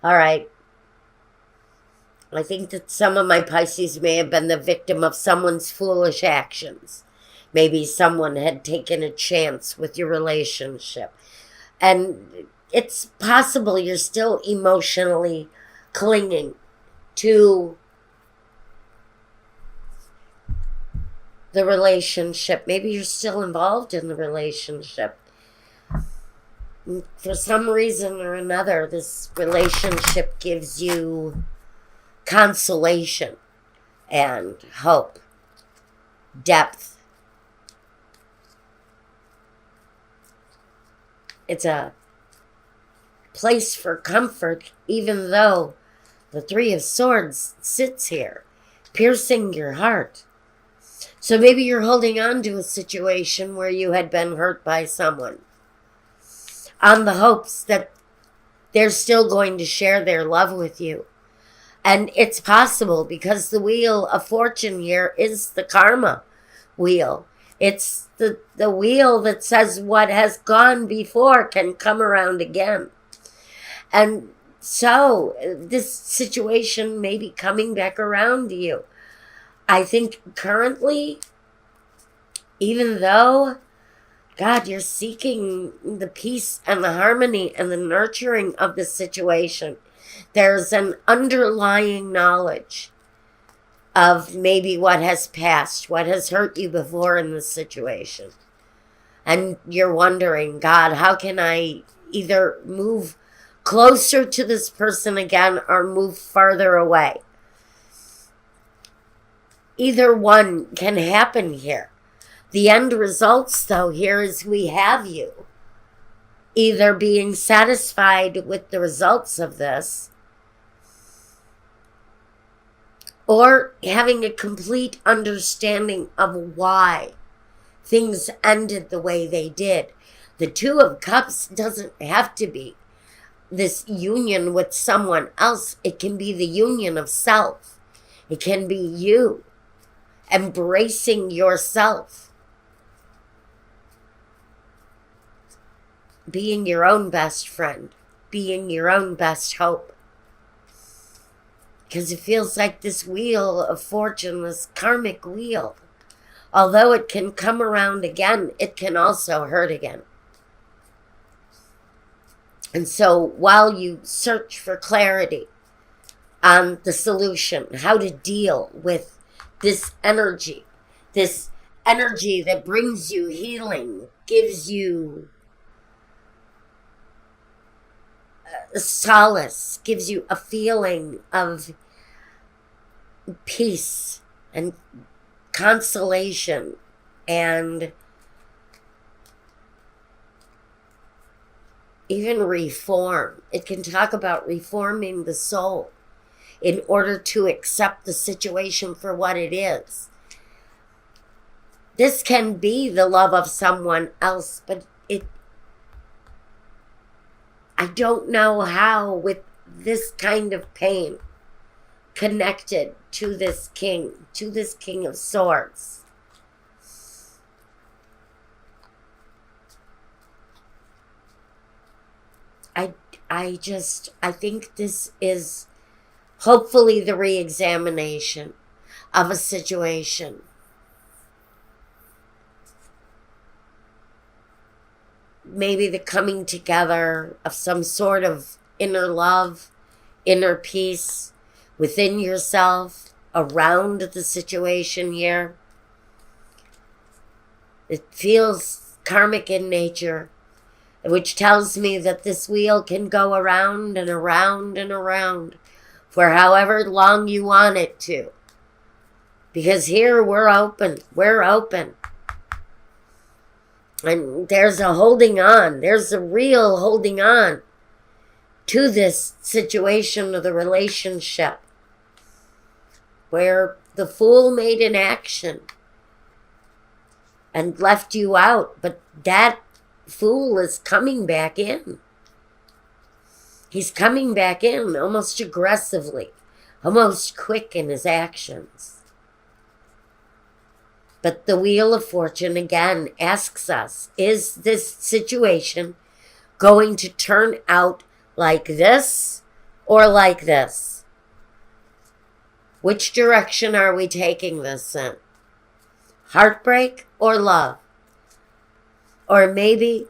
All right. I think that some of my Pisces may have been the victim of someone's foolish actions. Maybe someone had taken a chance with your relationship. And it's possible you're still emotionally clinging to the relationship. Maybe you're still involved in the relationship. For some reason or another, this relationship gives you consolation and hope, depth. It's a place for comfort, even though the Three of Swords sits here, piercing your heart. So maybe you're holding on to a situation where you had been hurt by someone on the hopes that they're still going to share their love with you. And it's possible because the Wheel of Fortune here is the karma wheel. It's the wheel that says what has gone before can come around again. And so this situation may be coming back around to you. I think currently, even though, God, you're seeking the peace and the harmony and the nurturing of the situation, there's an underlying knowledge of maybe what has passed, what has hurt you before in this situation. And you're wondering, God, how can I either move closer to this person again or move farther away? Either one can happen here. The end results, though, here is we have you either being satisfied with the results of this or having a complete understanding of why things ended the way they did. The Two of Cups doesn't have to be this union with someone else. It can be the union of self. It can be you embracing yourself, being your own best friend, being your own best hope. Because it feels like this Wheel of Fortune, this karmic wheel, although it can come around again, it can also hurt again. And so while you search for clarity on the solution, how to deal with this energy that brings you healing, gives you solace, gives you a feeling of peace and consolation and even reform. It can talk about reforming the soul in order to accept the situation for what it is. This can be the love of someone else, but I don't know how with this kind of pain connected to this king of swords. I think this is hopefully the re-examination of a situation. Maybe the coming together of some sort of inner love, inner peace within yourself, around the situation here. It feels karmic in nature, which tells me that this wheel can go around and around and around for however long you want it to. Because here we're open. And there's a holding on. There's a real holding on to this situation of the relationship where the Fool made an action and left you out, but that Fool is coming back in. He's coming back in almost aggressively, almost quick in his actions. But the Wheel of Fortune again asks us, is this situation going to turn out like this or like this? Which direction are we taking this in? Heartbreak or love? Or maybe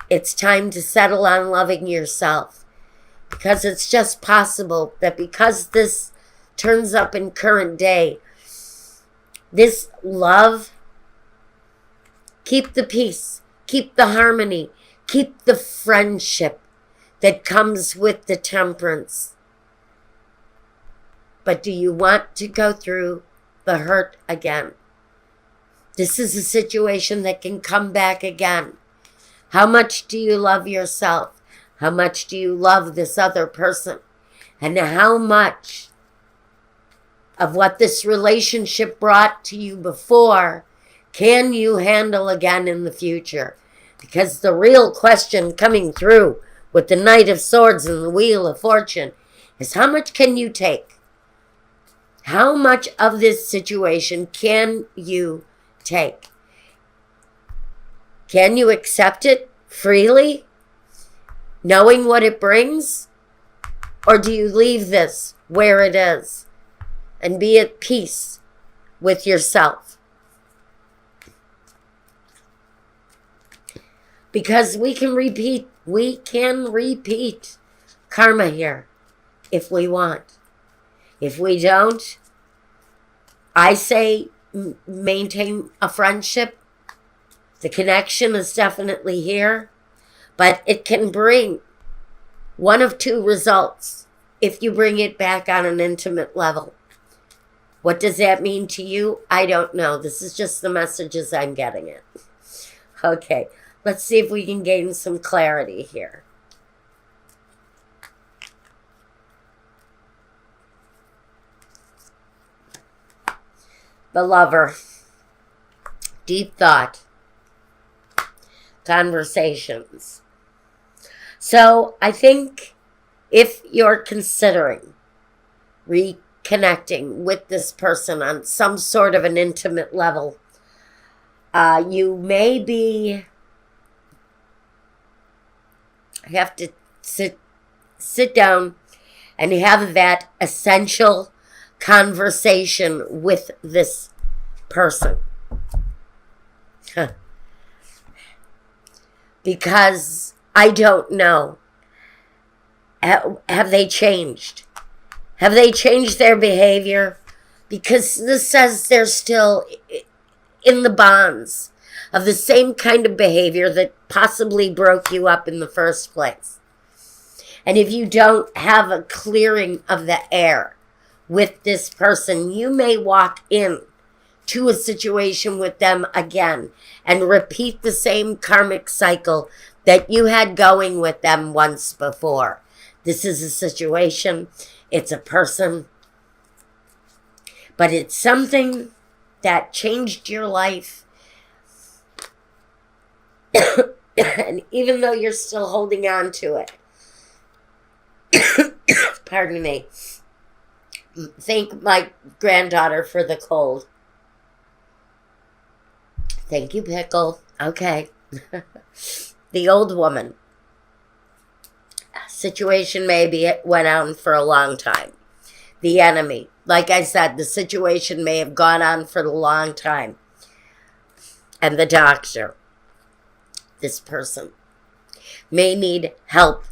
it's time to settle on loving yourself, because it's just possible that because this turns up in current day, this love, keep the peace, keep the harmony, keep the friendship that comes with the temperance. But do you want to go through the hurt again? This is a situation that can come back again. How much do you love yourself? How much do you love this other person? And how much of what this relationship brought to you before can you handle again in the future? Because the real question coming through with the Knight of Swords and the Wheel of Fortune is, how much can you take? How much of this situation can you take? Can you accept it freely, knowing what it brings? Or do you leave this where it is and be at peace with yourself? Because we can repeat karma here if we want. If we don't, I say maintain a friendship. The connection is definitely here, but it can bring one of two results if you bring it back on an intimate level. What does that mean to you? I don't know. This is just the messages I'm getting it. Okay, let's see if we can gain some clarity here. The Lover. Deep thought. Conversations. So I think if you're considering reconnecting with this person on some sort of an intimate level, you maybe have to sit down and have that essential conversation with this person. Because I don't know. Have they changed? Have they changed their behavior? Because this says they're still in the bonds of the same kind of behavior that possibly broke you up in the first place. And if you don't have a clearing of the air with this person, you may walk in to a situation with them again and repeat the same karmic cycle that you had going with them once before. This is a situation, it's a person, but it's something that changed your life. And even though you're still holding on to it, pardon me, thank my granddaughter for the cold. Thank you, Pickle. Okay. The old woman. Situation maybe it went on for a long time. The enemy. Like I said, the situation may have gone on for a long time. And the doctor, this person, may need help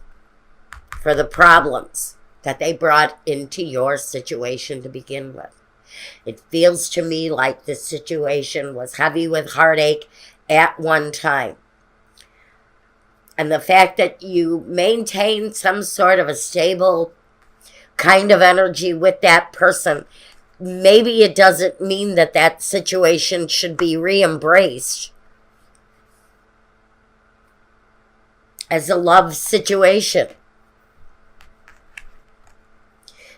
for the problems that they brought into your situation to begin with. It feels to me like this situation was heavy with heartache at one time. And the fact that you maintain some sort of a stable kind of energy with that person, maybe it doesn't mean that that situation should be re-embraced as a love situation.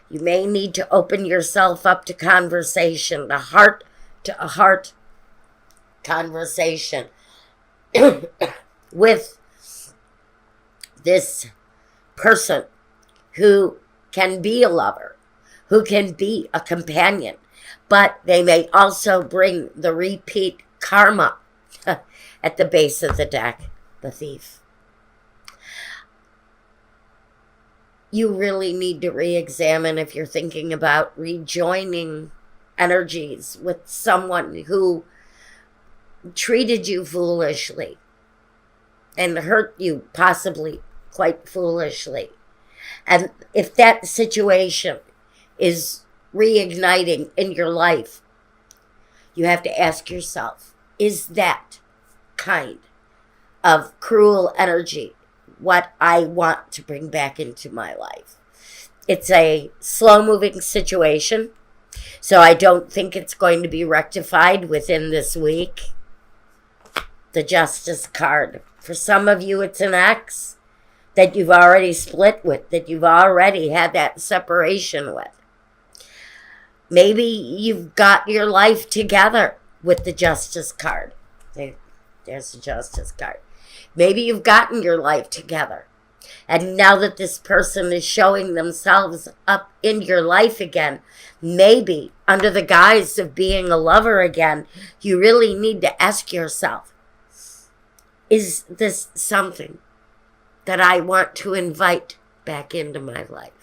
You may need to open yourself up to conversation, a heart-to-heart conversation with this person who can be a lover, who can be a companion, but they may also bring the repeat karma at the base of the deck, the Thief. you really need to re-examine if you're thinking about rejoining energies with someone who treated you foolishly and hurt you possibly quite foolishly. And if that situation is reigniting in your life, you have to ask yourself, is that kind of cruel energy what I want to bring back into my life? It's a slow-moving situation, so I don't think it's going to be rectified within this week. The Justice card. For some of you, it's an ex that you've already split with, that you've already had that separation with. Maybe you've got your life together with the Justice card. There's the Justice card. Maybe you've gotten your life together. And now that this person is showing themselves up in your life again, maybe under the guise of being a lover again, you really need to ask yourself, is this something that I want to invite back into my life?